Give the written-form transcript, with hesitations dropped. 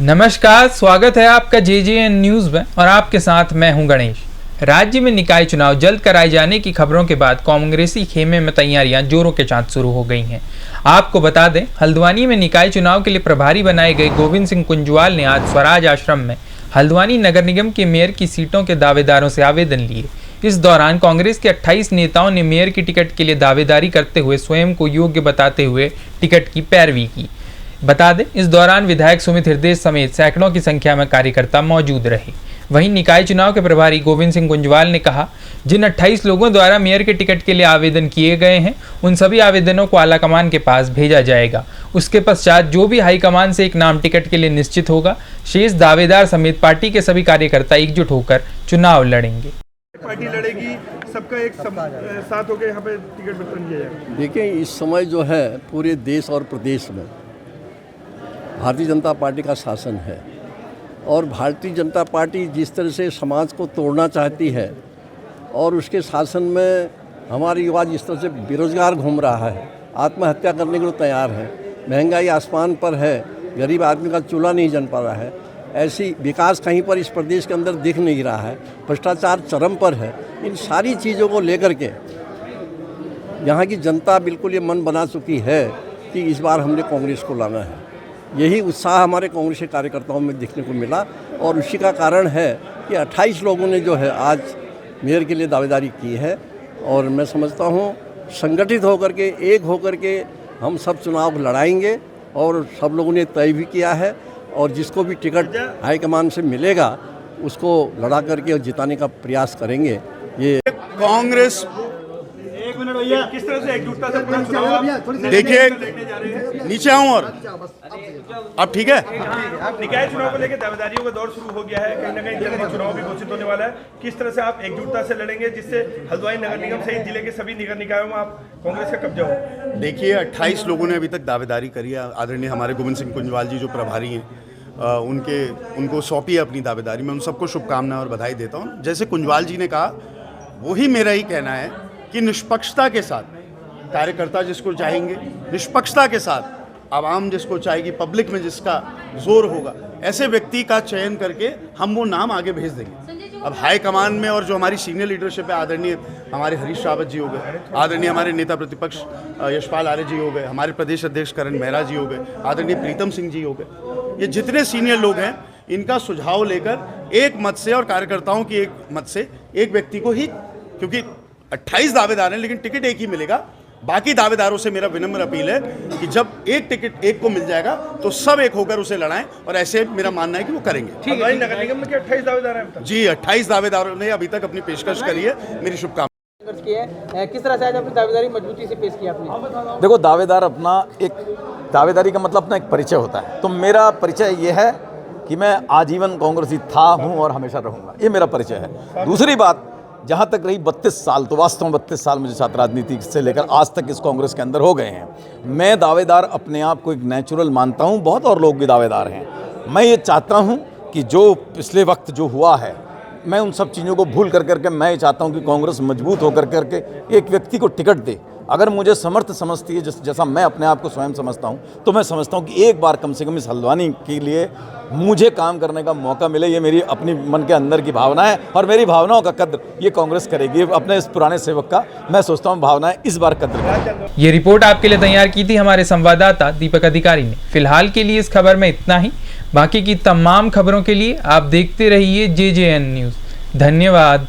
नमस्कार, स्वागत है आपका JJN न्यूज़ में और आपके साथ मैं हूं गणेश। राज्य में निकाय चुनाव जल्द कराए जाने की खबरों के बाद कांग्रेसी खेमे में तैयारियां जोरों के साथ शुरू हो गई हैं। आपको बता दें, हल्द्वानी में निकाय चुनाव के लिए प्रभारी बनाए गए गोविंद सिंह कुंजवाल ने आज स्वराज आश्रम में हल्द्वानी नगर निगम के मेयर की सीटों के दावेदारों से आवेदन लिए। इस दौरान कांग्रेस के 28 नेताओं ने मेयर की टिकट के लिए दावेदारी करते हुए स्वयं को योग्य बताते हुए टिकट की पैरवी की। बता दें, इस दौरान विधायक सुमित हृदय समेत सैकड़ों की संख्या में कार्यकर्ता मौजूद रहे। वहीं निकाय चुनाव के प्रभारी गोविंद सिंह कुंजवाल ने कहा, जिन 28 लोगों द्वारा मेयर के टिकट के लिए आवेदन किए गए हैं, उन सभी आवेदनों को आलाकमान के पास भेजा जाएगा। उसके पश्चात जो भी हाईकमान से एक नाम टिकट के लिए निश्चित होगा, शेष दावेदार समेत पार्टी के सभी कार्यकर्ता एकजुट होकर चुनाव लड़ेंगे। पार्टी लड़ेगी, सबका एक साथ होकर यहाँ पे टिकट वितरण किया जाएगा। देखिए, इस समय जो है पूरे देश और प्रदेश में भारतीय जनता पार्टी का शासन है और भारतीय जनता पार्टी जिस तरह से समाज को तोड़ना चाहती है और उसके शासन में हमारा युवा जिस तरह से बेरोजगार घूम रहा है, आत्महत्या करने के लिए तैयार है, महंगाई आसमान पर है, गरीब आदमी का चूल्हा नहीं जल पा रहा है, ऐसी विकास कहीं पर इस प्रदेश के अंदर दिख नहीं रहा है, भ्रष्टाचार चरम पर है। इन सारी चीज़ों को लेकर के यहाँ की जनता बिल्कुल ये मन बना चुकी है कि इस बार हमने कांग्रेस को लाना है। यही उत्साह हमारे कांग्रेस के कार्यकर्ताओं में देखने को मिला और उसी का कारण है कि 28 लोगों ने जो है आज मेयर के लिए दावेदारी की है और मैं समझता हूँ संगठित होकर के, एक होकर के हम सब चुनाव लड़ाएंगे और सब लोगों ने तय भी किया है और जिसको भी टिकट हाईकमान से मिलेगा उसको लड़ा करके और जिताने का प्रयास करेंगे। ये कांग्रेस किस तरह से एकजुटता से पूरा चुनाव देखिए, नीचे आऊं और अब ठीक है। निकाय चुनाव को लेकर दावेदारियों का दौर शुरू हो गया है, कहीं ना कहीं जल्दी चुनाव भी घोषित होने वाला है। किस तरह से आप एकजुटता से लड़ेंगे जिससे हल्द्वानी नगर निगम सहित जिले के सभी नगर निकायों में आप कांग्रेस का कब्जा हो? देखिए, 28 लोगों ने अभी तक दावेदारी करी है। आदरणीय हमारे गोविंद सिंह कुंजवाल जी जो प्रभारी हैं, उनको सौंपी है अपनी दावेदारी। मैं उन सबको शुभकामनाएं और बधाई देता हूँ। जैसे कुंजवाल जी ने कहा, वही मेरा ही कहना है कि निष्पक्षता के साथ कार्यकर्ता जिसको चाहेंगे, निष्पक्षता के साथ आवाम जिसको चाहेगी, पब्लिक में जिसका जोर होगा, ऐसे व्यक्ति का चयन करके हम वो नाम आगे भेज देंगे। अब हाई कमान में और जो हमारी सीनियर लीडरशिप है, आदरणीय हमारे हरीश रावत जी हो गए, आदरणीय हमारे नेता प्रतिपक्ष यशपाल आर्य जी हो गए, हमारे प्रदेश अध्यक्ष करण मेहरा जी हो गए, आदरणीय प्रीतम सिंह जी हो गए, ये जितने सीनियर लोग हैं इनका सुझाव लेकर एक मत से और कार्यकर्ताओं की एक मत से एक व्यक्ति को ही, क्योंकि 28 दावेदार हैं लेकिन टिकट एक ही मिलेगा। बाकी दावेदारों से मेरा विनम्र अपील है कि जब एक टिकट एक को मिल जाएगा तो सब एक होकर उसे लड़ाएं और ऐसे मेरा मानना है कि वो करेंगे। ठीक है। नगर निगम में क्या 28 दावेदार हैं? जी, 28 दावेदारों ने अभी तक अपनी पेशकश करी है। मेरी शुभकामनाएं। किस तरह से आज अपनी दावेदारी मजबूती से पेश की आपने? देखो, दावेदार अपना एक दावेदारी का मतलब अपना एक परिचय होता है। तो मेरा परिचय ये है कि मैं आजीवन कांग्रेसी था, हूँ और हमेशा रहूँगा। ये मेरा परिचय है। दूसरी बात, जहाँ तक रही 32 साल, तो वास्तव में 32 साल मुझे छात्र राजनीति से लेकर आज तक इस कांग्रेस के अंदर हो गए हैं। मैं दावेदार अपने आप को एक नेचुरल मानता हूँ, बहुत और लोग भी दावेदार हैं। मैं ये चाहता हूँ कि जो पिछले वक्त जो हुआ है, मैं उन सब चीज़ों को भूल कर करके मैं ये चाहता हूँ कि कांग्रेस मजबूत होकर करके एक व्यक्ति को टिकट दे। अगर मुझे समर्थ समझती है, जैसा मैं अपने आप को स्वयं समझता हूँ, तो मैं समझता हूँ कि एक बार कम से कम इस हल्द्वानी के लिए मुझे काम करने का मौका मिले। ये मेरी अपनी मन के अंदर की भावना है और मेरी भावनाओं का कद्र ये कांग्रेस करेगी। अपने इस पुराने सेवक का मैं सोचता हूँ भावनाएं इस बार कद्र करेगी। ये रिपोर्ट आपके लिए तैयार की थी हमारे संवाददाता दीपक अधिकारी ने। फिलहाल के लिए इस खबर में इतना ही। बाकी की तमाम खबरों के लिए आप देखते रहिए JJN न्यूज़। धन्यवाद।